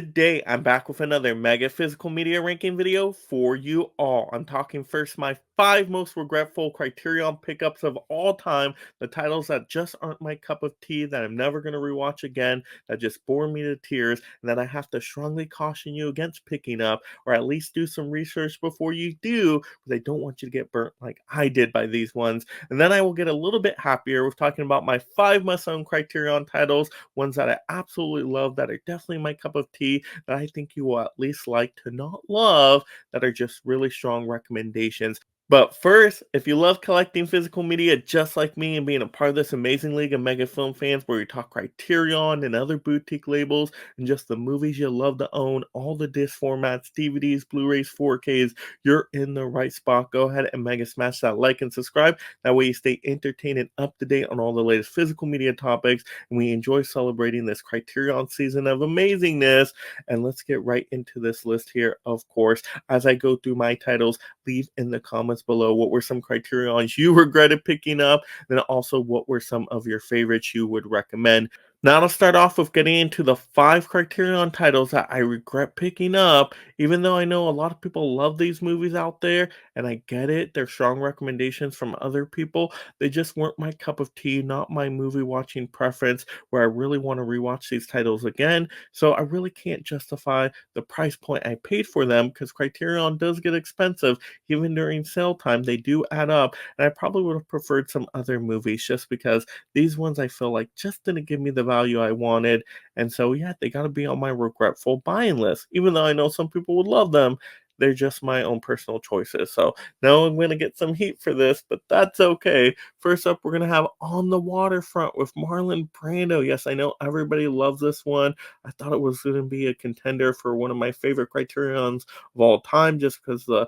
Today, I'm back with another mega physical media ranking video for you all. I'm talking first my 5 most regretful Criterion pickups of all time, the titles that just aren't my cup of tea, that I'm never going to rewatch again, that just bore me to tears, and that I have to strongly caution you against picking up, or at least do some research before you do, because I don't want you to get burnt like I did by these ones. And then I will get a little bit happier with talking about my 5 must-own Criterion titles, ones that I absolutely love, that are definitely my cup of tea, that I think you will at least like to not love, that are just really strong recommendations. But first, if you love collecting physical media just like me and being a part of this amazing league of mega film fans where we talk Criterion and other boutique labels and just the movies you love to own, all the disc formats, DVDs, Blu-rays, 4Ks, you're in the right spot. Go ahead and mega smash that like and subscribe. That way you stay entertained and up to date on all the latest physical media topics, and we enjoy celebrating this Criterion season of amazingness. And let's get right into this list here, of course. As I go through my titles, leave in the comments below what were some Criterions you regretted picking up, and also what were some of your favorites you would recommend. Now to start off with getting into the 5 Criterion titles that I regret picking up, even though I know a lot of people love these movies out there, and I get it, they're strong recommendations from other people, they just weren't my cup of tea, not my movie watching preference, where I really want to rewatch these titles again. So I really can't justify the price point I paid for them, because Criterion does get expensive. Even during sale time, they do add up. And I probably would have preferred some other movies, just because these ones I feel like just didn't give me the value I wanted. And so, yeah, they got to be on my regretful buying list. Even though I know some people would love them, they're just my own personal choices. So now I'm going to get some heat for this, but that's okay. First up, we're going to have On the Waterfront with Marlon Brando. Yes, I know everybody loves this one. I thought it was going to be a contender for one of my favorite Criterions of all time, just because the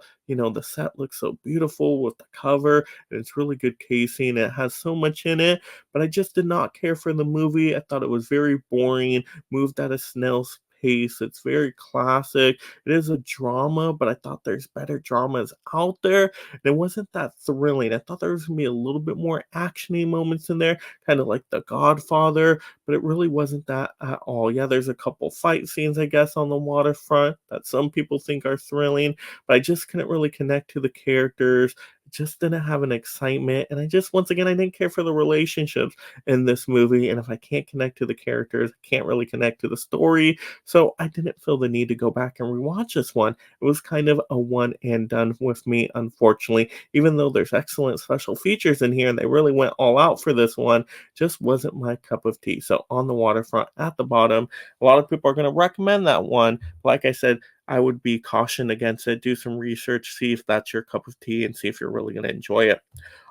set looks so beautiful with the cover, and it's really good casing. It has so much in it, but I just did not care for the movie. I thought it was very boring, moved at a snail's pace. It's very classic. It is a drama, but I thought there's better dramas out there. And it wasn't that thrilling. I thought there was gonna be a little bit more actiony moments in there, kind of like The Godfather, but it really wasn't that at all. Yeah, there's a couple fight scenes, I guess, on the waterfront that some people think are thrilling, but I just couldn't really connect to the characters. Just didn't have an excitement, and once again, I didn't care for the relationships in this movie. And if I can't connect to the characters, I can't really connect to the story. So I didn't feel the need to go back and rewatch this one. It was kind of a one and done with me, unfortunately. Even though there's excellent special features in here and they really went all out for this one, just wasn't my cup of tea. So On the Waterfront at the bottom, a lot of people are going to recommend that one. Like I said, I would be cautioned against it. Do some research, see if that's your cup of tea, and see if you're really going to enjoy it.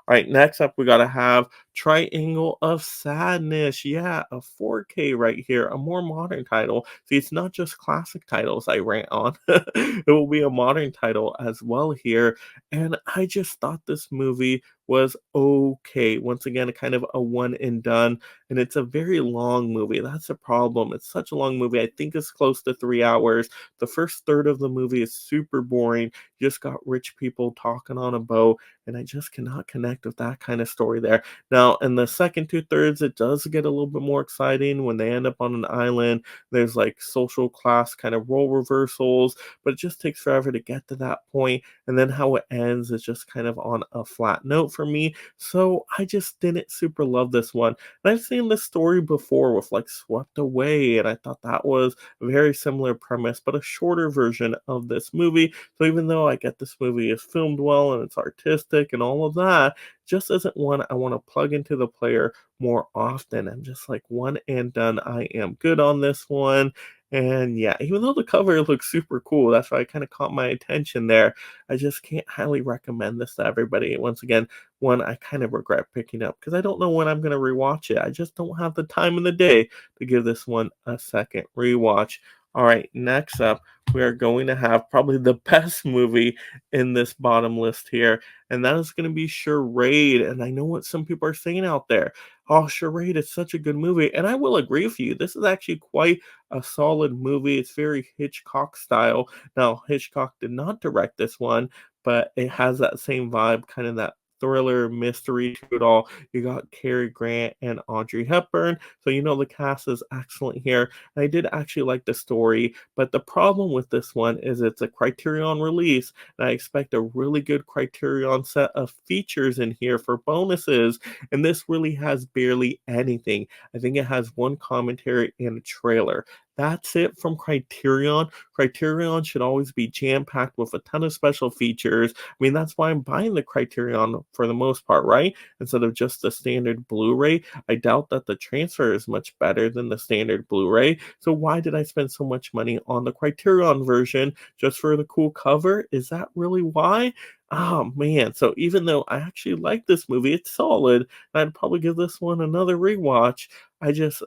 All right, next up, we got to have Triangle of Sadness. Yeah, a 4K right here, a more modern title. See, it's not just classic titles I rant on, it will be a modern title as well here. And I just thought this movie was okay. Once again, a kind of a one and done, and it's a very long movie. That's a problem. It's such a long movie. I think it's close to 3 hours. The first third of the movie is super boring. You just got rich people talking on a boat, and I just cannot connect with that kind of story there. Now, in the second 2/3, it does get a little bit more exciting when they end up on an island. There's like social class kind of role reversals, but it just takes forever to get to that point. And then how it ends is just kind of on a flat note for me. So I just didn't super love this one. And I've seen this story before with like Swept Away, and I thought that was a very similar premise, but a shorter version of this movie. So even though I get this movie is filmed well and it's artistic and all of that, just isn't one I want to plug into the player more often. I'm just like one and done. I am good on this one. And yeah, even though the cover looks super cool, that's why it kind of caught my attention there. I just can't highly recommend this to everybody. Once again, one I kind of regret picking up because I don't know when I'm going to rewatch it. I just don't have the time in the day to give this one a second rewatch. All right, next up, we are going to have probably the best movie in this bottom list here, and that is going to be Charade. And I know what some people are saying out there. Oh, Charade is such a good movie. And I will agree with you. This is actually quite a solid movie. It's very Hitchcock style. Now, Hitchcock did not direct this one, but it has that same vibe, kind of that thriller mystery to it all. You got Cary Grant and Audrey Hepburn, so you know the cast is excellent here. And I did actually like the story, but the problem with this one is it's a Criterion release, and I expect a really good Criterion set of features in here for bonuses, and this really has barely anything. I think it has one commentary and a trailer. That's it from Criterion. Criterion should always be jam-packed with a ton of special features. I mean, that's why I'm buying the Criterion for the most part, right? Instead of just the standard Blu-ray. I doubt that the transfer is much better than the standard Blu-ray. So why did I spend so much money on the Criterion version just for the cool cover? Is that really why? Oh man, so even though I actually like this movie, it's solid, and I'd probably give this one another rewatch. I just,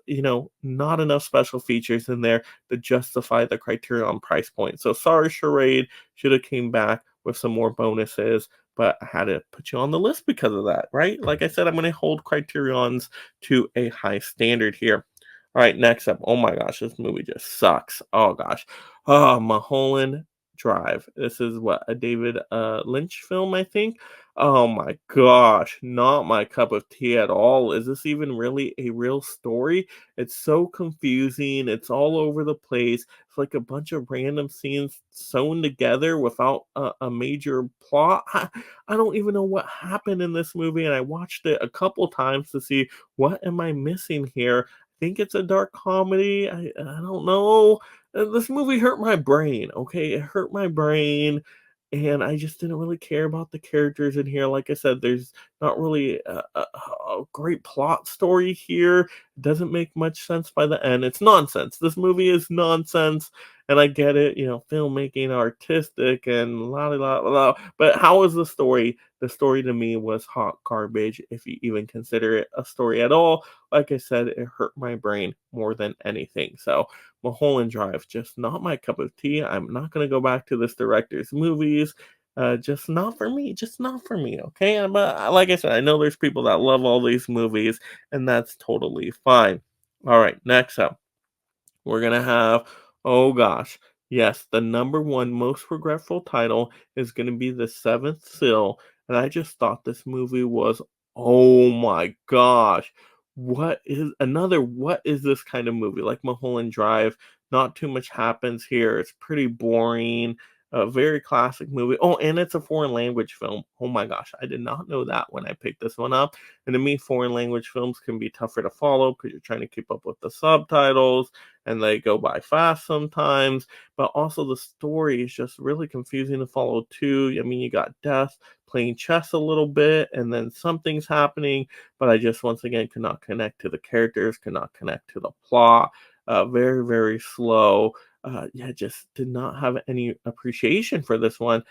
not enough special features in there to justify the Criterion price point. So sorry, Charade, should have came back with some more bonuses, but I had to put you on the list because of that, right? Like I said, I'm going to hold Criterions to a high standard here. All right, next up. Oh my gosh, this movie just sucks. Oh gosh. Oh, Mulholland Drive. This is what, a David Lynch film, I think. Oh my gosh, not my cup of tea at all. Is this even really a real story? It's so confusing. It's all over the place. It's like a bunch of random scenes sewn together without a major plot. I don't even know what happened in this movie, and I watched it a couple times to see what am I missing here. I think it's a dark comedy. I don't know. This movie hurt my brain. Okay, it hurt my brain, and I just didn't really care about the characters in here. Like I said, there's not really a great plot story here. It doesn't make much sense by the end. It's nonsense. This movie is nonsense, and I get it. Filmmaking, artistic, and la la la la. But how is the story? The story to me was hot garbage, if you even consider it a story at all. Like I said, it hurt my brain more than anything. So Mulholland Drive, just not my cup of tea. I'm not going to go back to this director's movies. Just not for me. Just not for me. Okay. But like I said, I know there's people that love all these movies, and that's totally fine. All right. Next up, we're going to have, oh gosh, yes, the number one most regretful title is going to be The Seventh Seal. And I just thought this movie was, oh my gosh, what is this kind of movie? Like Mulholland Drive, not too much happens here. It's pretty boring. A very classic movie. Oh, and it's a foreign language film. Oh my gosh, I did not know that when I picked this one up. And to me, foreign language films can be tougher to follow because you're trying to keep up with the subtitles and they go by fast sometimes. But also, the story is just really confusing to follow, too. I mean, you got death playing chess a little bit, and then something's happening, but I just once again could not connect to the characters, could not connect to the plot. Very, very slow. Yeah, just did not have any appreciation for this one.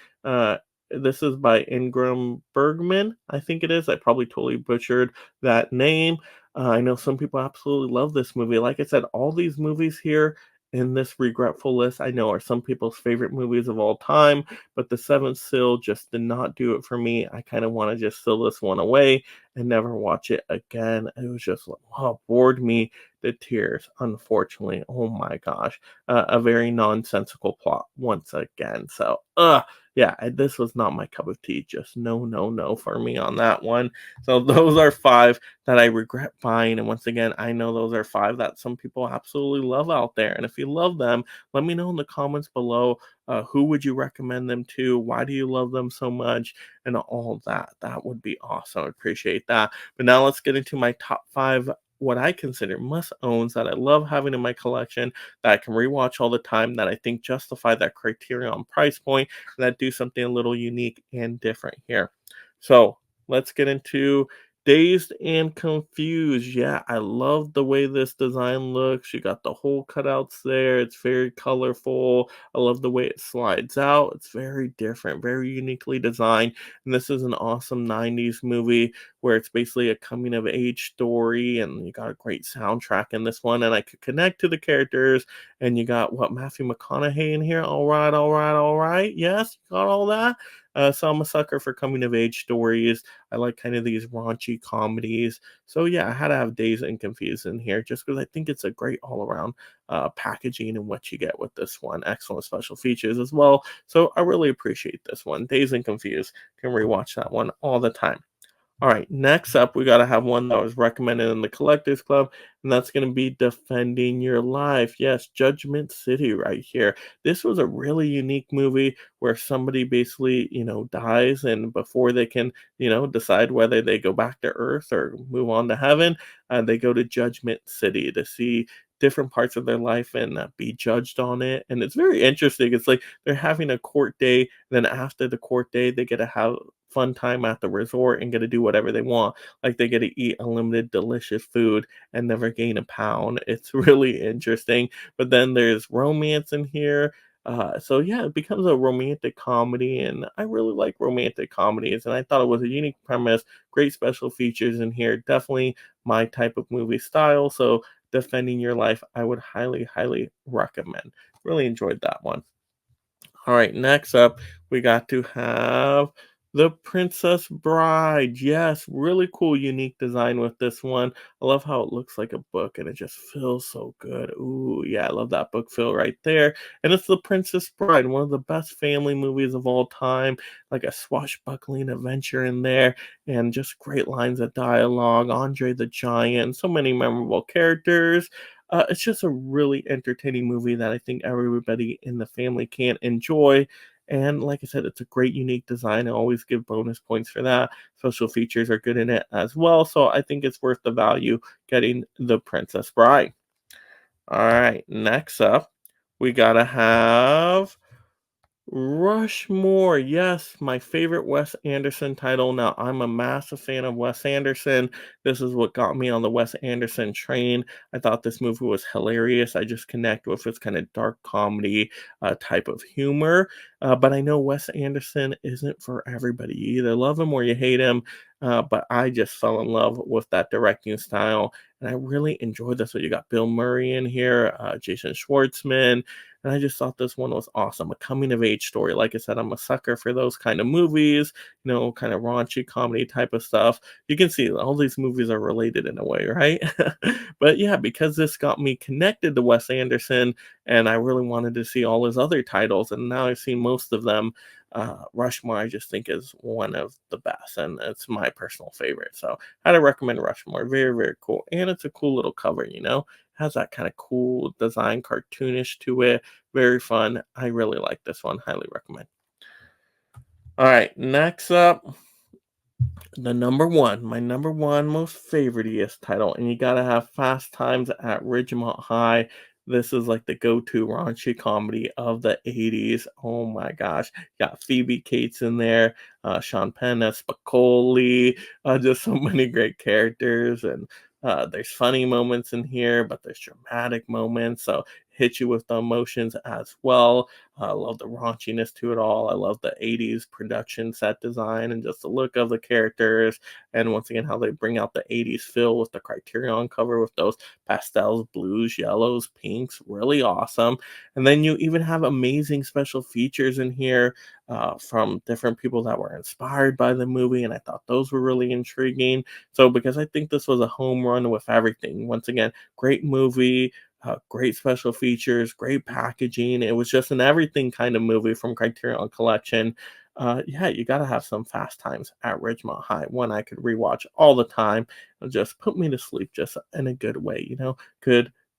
This is by Ingram Bergman, I think it is. I probably totally butchered that name. I know some people absolutely love this movie. Like I said, all these movies here in this regretful list I know are some people's favorite movies of all time, but The Seventh Seal just did not do it for me. I kind of want to just seal this one away and never watch it again. It was just, bored me to tears, unfortunately. Oh my gosh. A very nonsensical plot once again. So, yeah, this was not my cup of tea. Just no, no, no for me on that one. So those are five that I regret buying. And once again, I know those are five that some people absolutely love out there. And if you love them, let me know in the comments below. Who would you recommend them to? Why do you love them so much? And all that. That would be awesome. I appreciate that. But now let's get into my top five, what I consider must owns that I love having in my collection, that I can rewatch all the time, that I think justify that Criterion price point, and that do something a little unique and different here. So let's get into Dazed and Confused. Yeah, I love the way this design looks. You got the hole cutouts there. It's very colorful. I love the way it slides out. It's very different, very uniquely designed. And this is an awesome 90s movie where it's basically a coming of age story, and you got a great soundtrack in this one, and I could connect to the characters, and you got Matthew McConaughey in here. All right, all right, all right. Yes, you got all that. So I'm a sucker for coming of age stories. I like kind of these raunchy comedies. So yeah, I had to have Dazed and Confused in here just because I think it's a great all around packaging and what you get with this one. Excellent special features as well. So I really appreciate this one. Dazed and Confused. Can rewatch that one all the time. All right, next up, we got to have one that was recommended in the Collectors Club, and that's going to be Defending Your Life. Yes, Judgment City right here. This was a really unique movie where somebody basically, dies, and before they can, decide whether they go back to Earth or move on to heaven, they go to Judgment City to see different parts of their life and be judged on it. And it's very interesting. It's like they're having a court day, then after the court day, they get to have fun time at the resort and get to do whatever they want. Like they get to eat unlimited delicious food and never gain a pound. It's really interesting. But then there's romance in here. So yeah, it becomes a romantic comedy, and I really like romantic comedies. And I thought it was a unique premise, great special features in here. Definitely my type of movie style. So Defending Your Life, I would highly, highly recommend. Really enjoyed that one. All right, next up, we got to have The Princess Bride. Yes, really cool, unique design with this one. I love how it looks like a book and it just feels so good. Ooh, yeah, I love that book feel right there. And it's The Princess Bride, one of the best family movies of all time, like a swashbuckling adventure in there, and just great lines of dialogue. Andre the Giant, so many memorable characters. It's just a really entertaining movie that I think everybody in the family can enjoy. And like I said, it's a great, unique design. I always give bonus points for that. Special features are good in it as well. So I think it's worth the value getting The Princess Bride. All right, next up, we got to have Rushmore, yes, my favorite Wes Anderson title. Now, I'm a massive fan of Wes Anderson. This is what got me on the Wes Anderson train. I thought this movie was hilarious. I just connect with its kind of dark comedy type of humor. But I know Wes Anderson isn't for everybody. You either love him or you hate him. But I just fell in love with that directing style. And I really enjoyed this. So you got Bill Murray in here, Jason Schwartzman, and I just thought this one was awesome. A coming of age story. Like I said, I'm a sucker for those kind of movies, kind of raunchy comedy type of stuff. You can see all these movies are related in a way, right? But yeah, because this got me connected to Wes Anderson and I really wanted to see all his other titles, and now I've seen most of them. Rushmore, I just think is one of the best, and it's my personal favorite. So I'd recommend Rushmore. Very, very cool, and it's a cool little cover. Has that kind of cool design, cartoonish to it. Very fun. I really like this one. Highly recommend. All right, next up, my number one most favoriteest title, and you gotta have Fast Times at Ridgemont High. This is like the go-to raunchy comedy of the 80s. Oh my gosh. Got Phoebe Cates in there, Sean Penn as Spicoli, just so many great characters. And there's funny moments in here, but there's dramatic moments. So hit you with the emotions as well. I love the raunchiness to it all. I love the 80s production set design and just the look of the characters. And once again, how they bring out the 80s feel with the Criterion cover with those pastels, blues, yellows, pinks. Really awesome. And then you even have amazing special features in here from different people that were inspired by the movie. And I thought those were really intriguing. So, because I think this was a home run with everything. Once again, great movie, great special features, great packaging. It was just an everything kind of movie from Criterion Collection. Yeah, you got to have some Fast Times at Ridgemont High. One I could rewatch all the time. It'll just put me to sleep, just in a good way.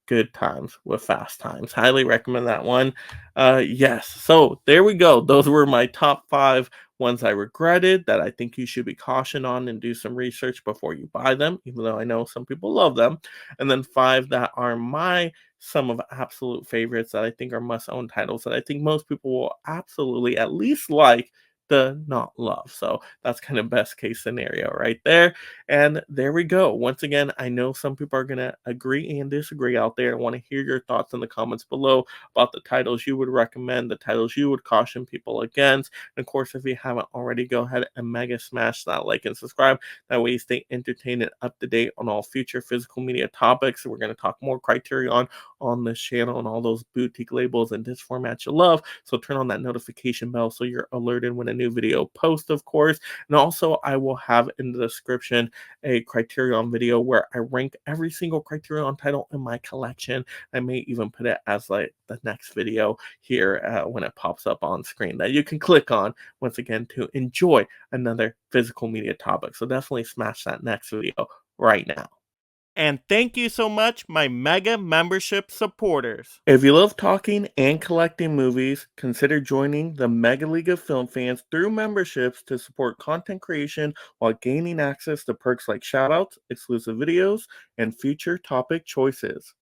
Good times with Fast Times. Highly recommend that one. Yes. So there we go. Those were my top five ones I regretted that I think you should be cautioned on and do some research before you buy them, even though I know some people love them. And then five that are my some of absolute favorites that I think are must own titles that I think most people will absolutely at least like to not love. So that's kind of best case scenario right there. And there we go. Once again, I know some people are going to agree and disagree out there. I want to hear your thoughts in the comments below about the titles you would recommend, the titles you would caution people against. And of course, if you haven't already, go ahead and mega smash that like and subscribe. That way you stay entertained and up to date on all future physical media topics. We're going to talk more Criterion on this channel and all those boutique labels and disc formats you love. So turn on that notification bell so you're alerted when a a new video post, of course. And also, I will have in the description a Criterion video where I rank every single Criterion title in my collection. I may even put it as like the next video here when it pops up on screen that you can click on once again to enjoy another physical media topic. So definitely smash that next video right now. And thank you so much, my mega membership supporters. If you love talking and collecting movies, consider joining the Mega League of Film Fans through memberships to support content creation while gaining access to perks like shoutouts, exclusive videos, and future topic choices.